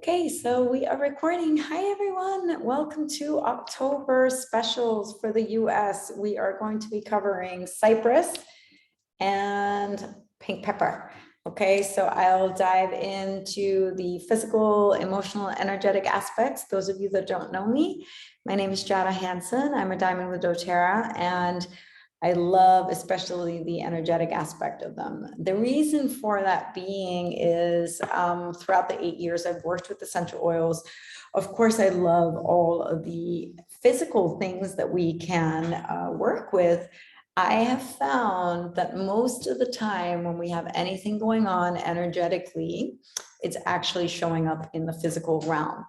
Okay, so we are recording. Hi, everyone. Welcome to October specials for the US. We are going to be covering Cyprus and pink pepper. Okay, so I'll dive into the physical, emotional, energetic aspects. Those of you that don't know me, my name is Jada Hansen. I'm a diamond with doTERRA, and I love especially the energetic aspect of them. The reason for that being is throughout the 8 years I've worked with essential oils, of course, I love all of the physical things that we can work with. I have found that most of the time when we have anything going on energetically, it's actually showing up in the physical realm.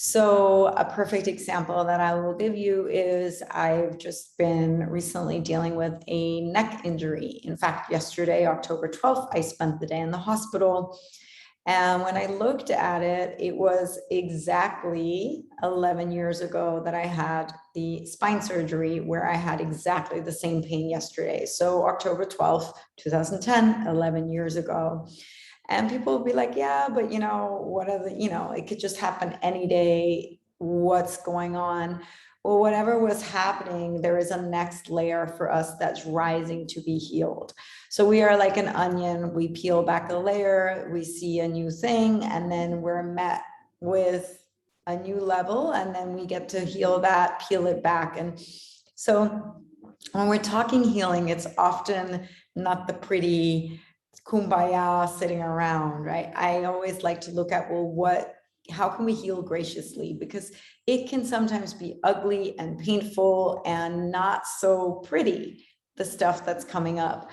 So a perfect example that I will give you is I've just been recently dealing with a neck injury. In fact, yesterday, October 12th, I spent the day in the hospital. And when I looked at it, it was exactly 11 years ago that I had the spine surgery where I had exactly the same pain yesterday. So October 12th, 2010, 11 years ago. And people will be like, yeah, but what are the, it could just happen any day. What's going on? Well, whatever was happening, there is a next layer for us that's rising to be healed. So we are like an onion. We peel back a layer, we see a new thing, and then we're met with a new level, and then we get to heal that, peel it back. And so when we're talking healing, it's often not the pretty kumbaya sitting around, right? I always like to look at, well, how can we heal graciously? Because it can sometimes be ugly and painful and not so pretty, the stuff that's coming up.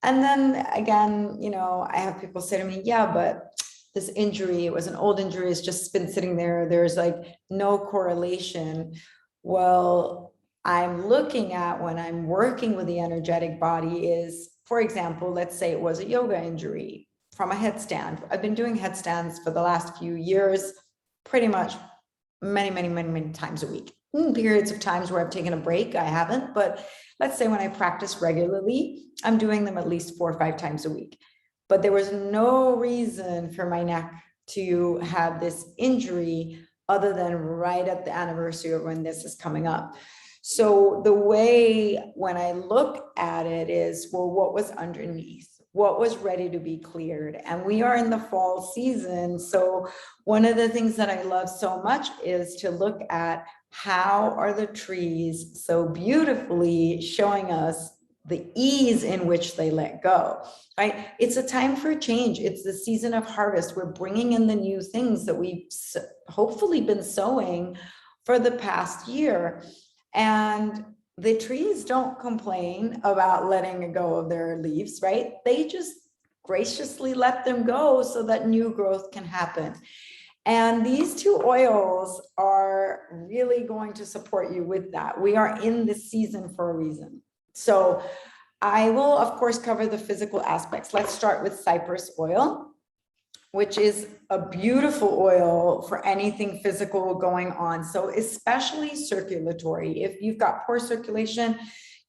And then again, I have people say to me, yeah, but this injury, it was an old injury, it's just been sitting there. There's like no correlation. Well, I'm looking at when I'm working with the energetic body is, for example, let's say it was a yoga injury from a headstand. I've been doing headstands for the last few years, pretty much many times a week. Periods of times where I've taken a break, I haven't, but let's say when I practice regularly, I'm doing them at least 4 or 5 times a week. But there was no reason for my neck to have this injury other than right at the anniversary of when this is coming up. So the way when I look at it is, well, what was underneath? What was ready to be cleared? And we are in the fall season. So one of the things that I love so much is to look at how are the trees so beautifully showing us the ease in which they let go, right? It's a time for change. It's the season of harvest. We're bringing in the new things that we've hopefully been sowing for the past year. And the trees don't complain about letting go of their leaves, right? They just graciously let them go so that new growth can happen. And these 2 oils are really going to support you with that. We are in this season for a reason. So I will, of course, cover the physical aspects. Let's start with Cypress Oil, which is a beautiful oil for anything physical going on. So especially circulatory. If you've got poor circulation,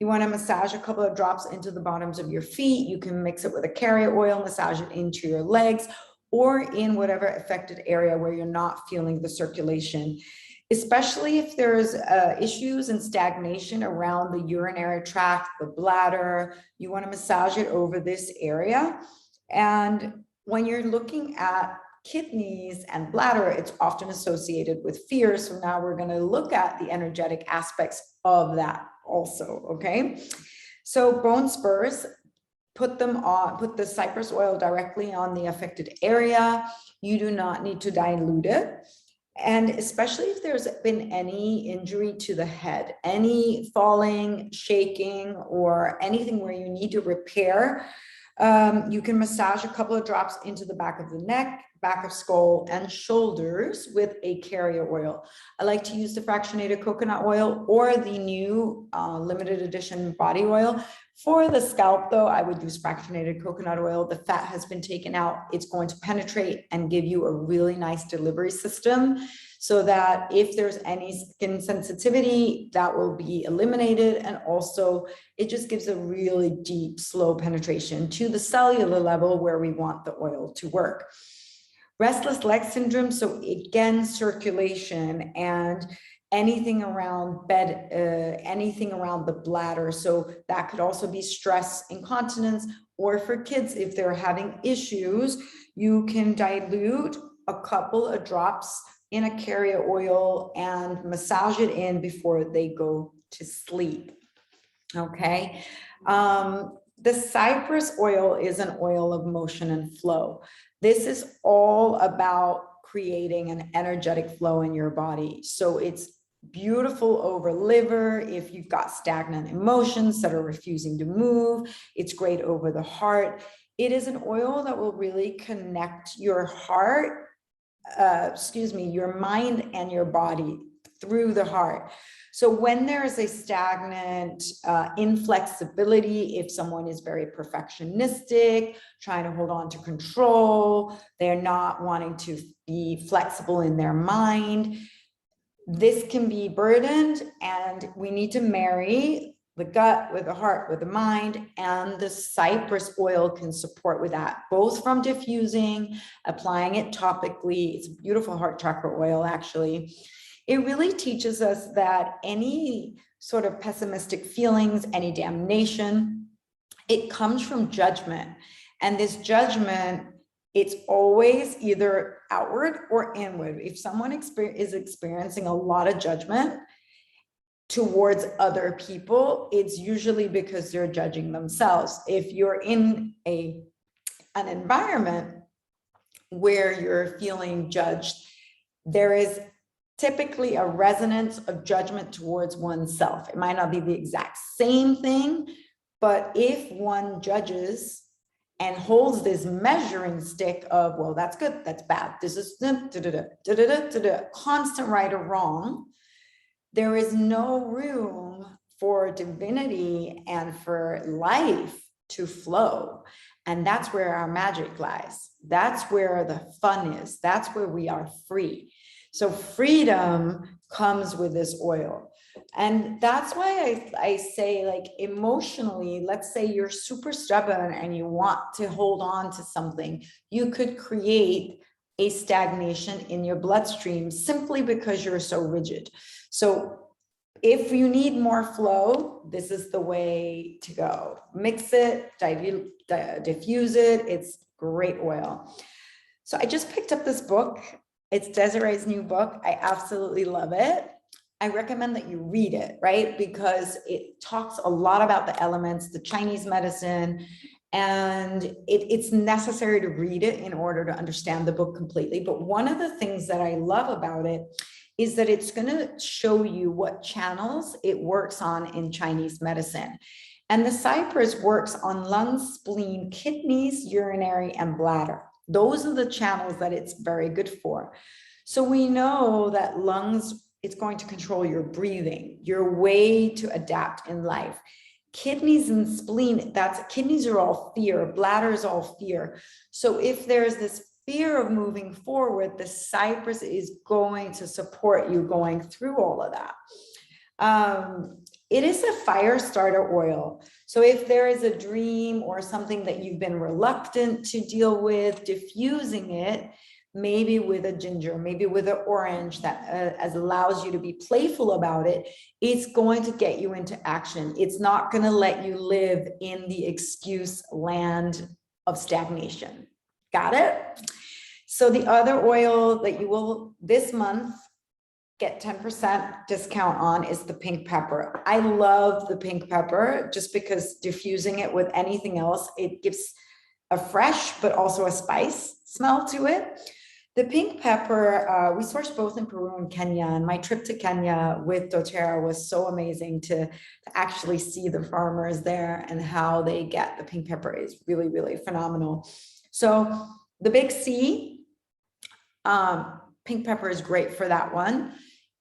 you want to massage a couple of drops into the bottoms of your feet. You can mix it with a carrier oil, massage it into your legs, or in whatever affected area where you're not feeling the circulation. Especially if there's issues and stagnation around the urinary tract, the bladder, you want to massage it over this area. And when you're looking at kidneys and bladder, it's often associated with fear. So now we're going to look at the energetic aspects of that also, okay? So bone spurs, put the Cypress oil directly on the affected area. You do not need to dilute it. And especially if there's been any injury to the head, any falling, shaking, or anything where you need to repair, you can massage a couple of drops into the back of the neck, back of skull, and shoulders with a carrier oil. I like to use the fractionated coconut oil or the new limited edition body oil. For the scalp, though, I would use fractionated coconut oil. The fat has been taken out. It's going to penetrate and give you a really nice delivery system so that if there's any skin sensitivity, that will be eliminated. And also, it just gives a really deep, slow penetration to the cellular level where we want the oil to work. Restless leg syndrome, so again, circulation and anything around anything around the bladder. So that could also be stress incontinence, or for kids, if they're having issues, you can dilute a couple of drops in a carrier oil and massage it in before they go to sleep. Okay. The Cypress oil is an oil of motion and flow. This is all about creating an energetic flow in your body. So it's beautiful over liver if you've got stagnant emotions that are refusing to move. It's great over the heart. It is an oil that will really connect your heart, your mind and your body through the heart. So when there is a stagnant inflexibility, if someone is very perfectionistic, trying to hold on to control, they're not wanting to be flexible in their mind, this can be burdened, and we need to marry the gut with the heart, with the mind, and the Cypress oil can support with that, both from diffusing, applying it topically. It's a beautiful heart chakra oil, actually. It really teaches us that any sort of pessimistic feelings, any damnation, it comes from judgment. And this judgment, it's always either outward or inward. If someone is experiencing a lot of judgment towards other people, it's usually because they're judging themselves. If you're in an environment where you're feeling judged, there is typically a resonance of judgment towards oneself. It might not be the exact same thing, but if one judges and holds this measuring stick of, well, that's good, that's bad, this is constant right or wrong, there is no room for divinity and for life to flow. And that's where our magic lies. That's where the fun is. That's where we are free. So freedom comes with this oil. And that's why I say, like, emotionally, let's say you're super stubborn and you want to hold on to something, you could create a stagnation in your bloodstream simply because you're so rigid. So if you need more flow, this is the way to go. Mix it, diffuse it. It's great oil. So I just picked up this book. It's Desiree's new book. I absolutely love it. I recommend that you read it, right? Because it talks a lot about the elements, the Chinese medicine, and it's necessary to read it in order to understand the book completely. But one of the things that I love about it is that it's going to show you what channels it works on in Chinese medicine. And the Cypress works on lungs, spleen, kidneys, urinary, and bladder. Those are the channels that it's very good for. So we know that lungs, it's going to control your breathing, your way to adapt in life. Kidneys and spleen, kidneys are all fear, bladder is all fear. So if there's this fear of moving forward, the Cypress is going to support you going through all of that. It is a fire starter oil. So if there is a dream or something that you've been reluctant to deal with, diffusing it, maybe with a ginger, maybe with an orange that allows you to be playful about it, it's going to get you into action. It's not going to let you live in the excuse land of stagnation. Got it? So the other oil that you will this month get 10% discount on is the pink pepper. I love the pink pepper just because diffusing it with anything else, it gives a fresh but also a spice smell to it. The pink pepper, we sourced both in Peru and Kenya, and my trip to Kenya with doTERRA was so amazing to actually see the farmers there, and how they get the pink pepper is really, really phenomenal. So the big C, pink pepper is great for that one.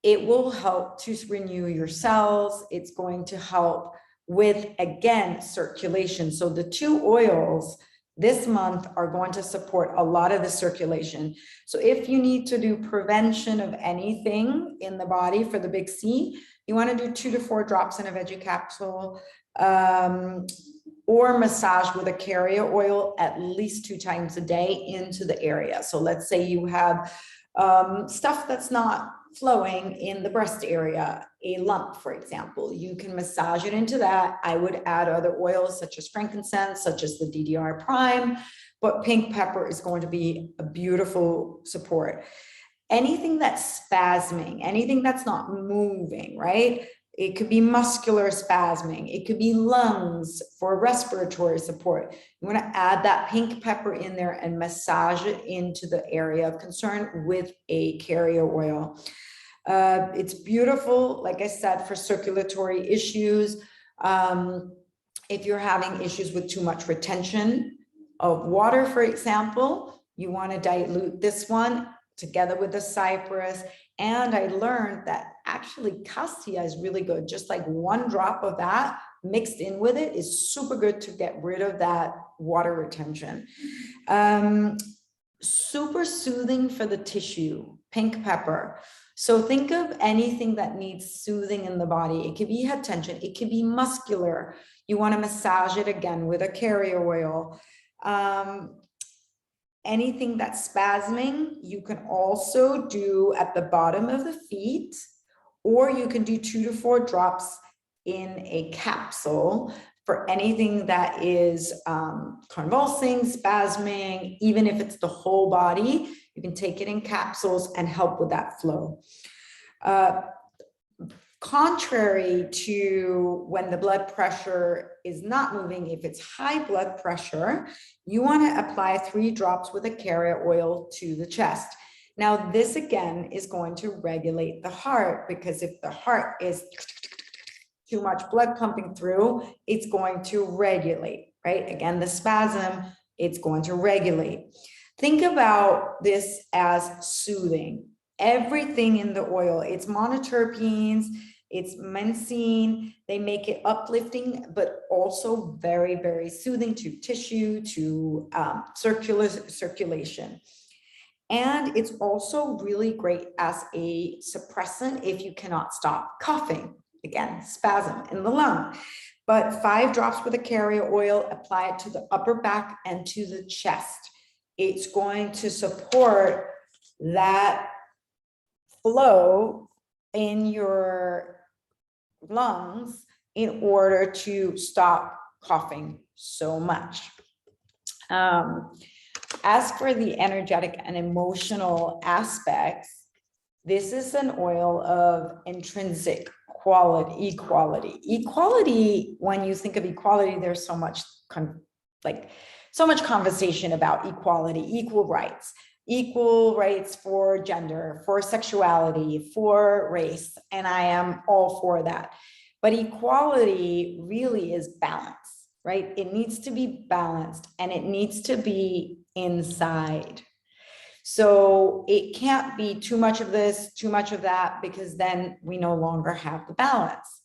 It will help to renew your cells. It's going to help with, again, circulation. So the two oils this month are going to support a lot of the circulation. So if you need to do prevention of anything in the body for the big C, you want to do 2 to 4 drops in a veggie capsule. or massage with a carrier oil at least 2 times a day into the area. So let's say you have stuff that's not flowing in the breast area, a lump, for example, you can massage it into that. I would add other oils such as frankincense, such as the DDR prime, but pink pepper is going to be a beautiful support. Anything that's spasming, anything that's not moving, right? It could be muscular spasming. It could be lungs for respiratory support. You want to add that pink pepper in there and massage it into the area of concern with a carrier oil. It's beautiful, like I said, for circulatory issues. If you're having issues with too much retention of water, for example, you want to dilute this one together with the cypress. And I learned that actually cassia is really good. Just like 1 drop of that mixed in with it is super good to get rid of that water retention. Super soothing for the tissue, pink pepper. So think of anything that needs soothing in the body. It could be head tension. It could be muscular. You want to massage it again with a carrier oil. Anything that's spasming, you can also do at the bottom of the feet, or you can do 2 to 4 drops in a capsule for anything that is convulsing, spasming, even if it's the whole body. You can take it in capsules and help with that flow. Contrary to when the blood pressure is not moving, if it's high blood pressure, you want to apply 3 drops with a carrier oil to the chest. Now, this again is going to regulate the heart, because if the heart is too much blood pumping through, it's going to regulate, right? Again, the spasm, it's going to regulate. Think about this as soothing. Everything in the oil, it's monoterpenes, it's mensine, they make it uplifting, but also very, very soothing to tissue, to circulation. And it's also really great as a suppressant if you cannot stop coughing. Again, spasm in the lung. But 5 drops with a carrier oil, apply it to the upper back and to the chest. It's going to support that flow in your lungs in order to stop coughing so much. As for the energetic and emotional aspects, this is an oil of intrinsic quality, equality. Equality, when you think of equality, there's so much conversation about equality, equal rights for gender, for sexuality, for race, and I am all for that. But equality really is balance, right? It needs to be balanced, and it needs to be inside. So it can't be too much of this, too much of that, because then we no longer have the balance.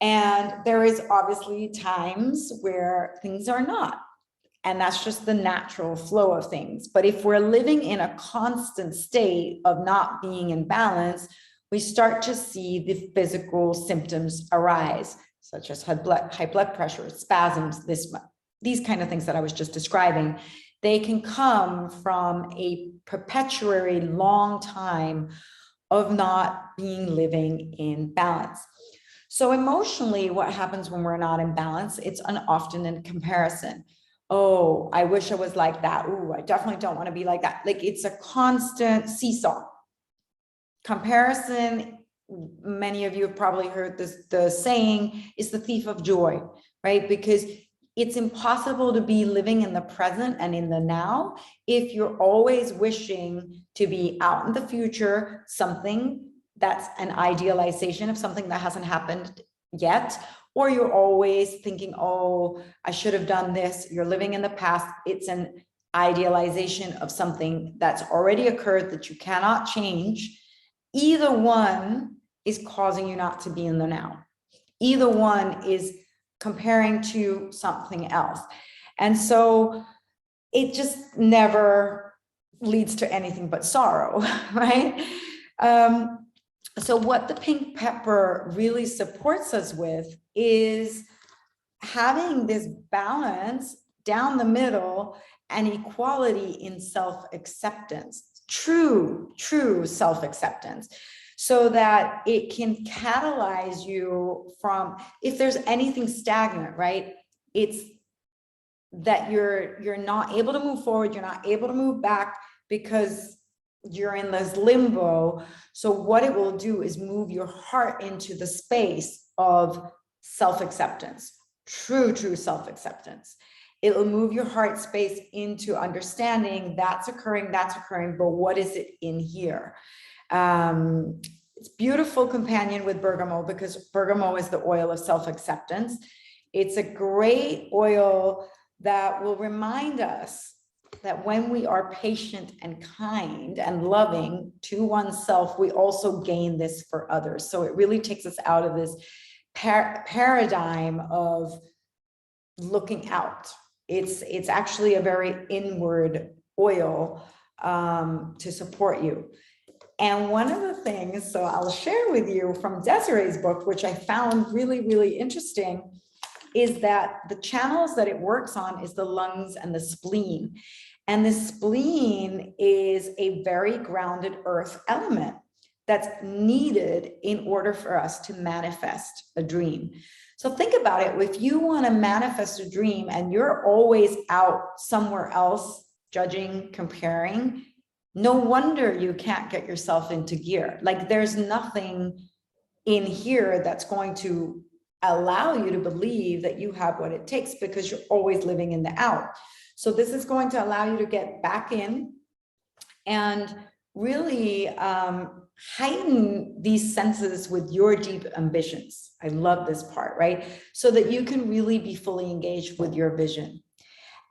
And there is obviously times where things are not. And that's just the natural flow of things. But if we're living in a constant state of not being in balance, we start to see the physical symptoms arise, such as high blood pressure, spasms, these kind of things that I was just describing. They can come from a perpetually long time of not living in balance. So emotionally, what happens when we're not in balance? It's often in comparison. Oh, I wish I was like that. Ooh, I definitely don't want to be like that. Like, it's a constant seesaw. Comparison, many of you have probably heard this, the saying, is the thief of joy, right? Because it's impossible to be living in the present and in the now if you're always wishing to be out in the future, something that's an idealization of something that hasn't happened yet, or you're always thinking, oh, I should have done this. You're living in the past. It's an idealization of something that's already occurred that you cannot change. Either one is causing you not to be in the now. Either one is comparing to something else. And so it just never leads to anything but sorrow, right? So what the pink pepper really supports us with is having this balance down the middle and equality in self-acceptance, true self-acceptance, so that it can catalyze you from, if there's anything stagnant, right? It's that you're not able to move forward, you're not able to move back because you're in this limbo. So what it will do is move your heart into the space of self-acceptance, true self-acceptance. It will move your heart space into understanding that's occurring, but what is it in here? It's beautiful companion with bergamot, because bergamot is the oil of self-acceptance. It's a great oil that will remind us that when we are patient and kind and loving to oneself, we also gain this for others. So it really takes us out of this paradigm of looking out. It's actually a very inward oil to support you. And one of the things, so I'll share with you from Desiree's book, which I found really interesting, is that the channels that it works on is the lungs and the spleen. And the spleen is a very grounded earth element that's needed in order for us to manifest a dream. So think about it. If you want to manifest a dream and you're always out somewhere else, judging, comparing, no wonder you can't get yourself into gear. Like, there's nothing in here that's going to allow you to believe that you have what it takes, because you're always living in the out. So this is going to allow you to get back in and really heighten these senses with your deep ambitions. I love this part, right? So that you can really be fully engaged with your vision.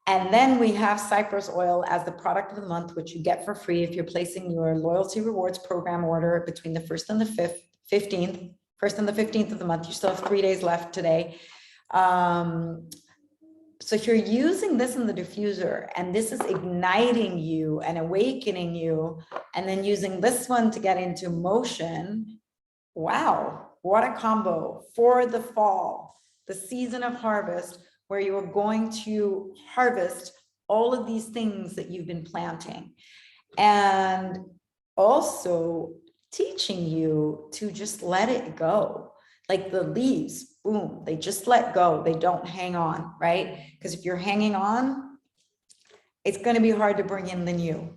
And then we have Cypress Oil as the product of the month, which you get for free if you're placing your loyalty rewards program order between the 1st and the 15th. 1st and the 15th of the month. You still have 3 days left today. So if you're using this in the diffuser and this is igniting you and awakening you, and then using this one to get into motion, wow, what a combo for the fall, the season of harvest, where you are going to harvest all of these things that you've been planting. And also teaching you to just let it go. Like the leaves, boom, they just let go. They don't hang on, right? Because if you're hanging on, it's going to be hard to bring in the new.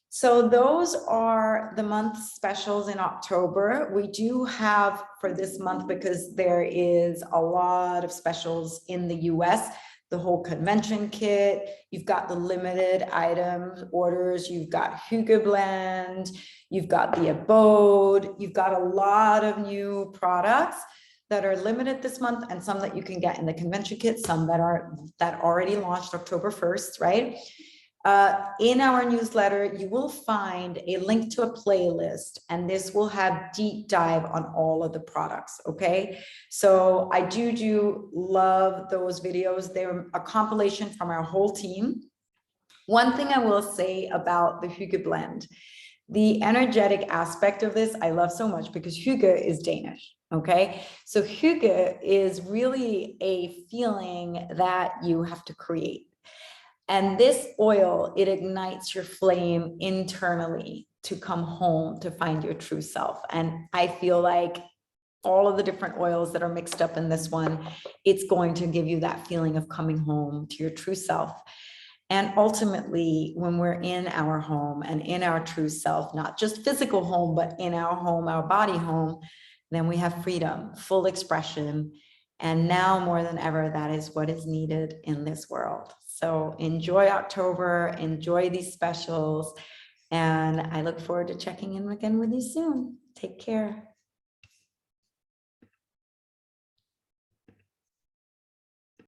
So those are the month specials in October. We do have for this month, because there is a lot of specials in the US, the whole convention kit, you've got the limited items orders, you've got Hygge Blend, you've got the Abode, you've got a lot of new products that are limited this month, and some that you can get in the convention kit, some that already launched October 1st, right? In our newsletter, you will find a link to a playlist, and this will have deep dive on all of the products, okay? So I do love those videos. They're a compilation from our whole team. One thing I will say about the Hygge Blend, the energetic aspect of this, I love so much, because Hygge is Danish, okay? So Hygge is really a feeling that you have to create. And this oil, it ignites your flame internally to come home, to find your true self. And I feel like all of the different oils that are mixed up in this one, it's going to give you that feeling of coming home to your true self. And ultimately, when we're in our home and in our true self, not just physical home, but in our home, our body home, then we have freedom, full expression. And now more than ever, that is what is needed in this world. So enjoy October, enjoy these specials, and I look forward to checking in again with you soon. Take care.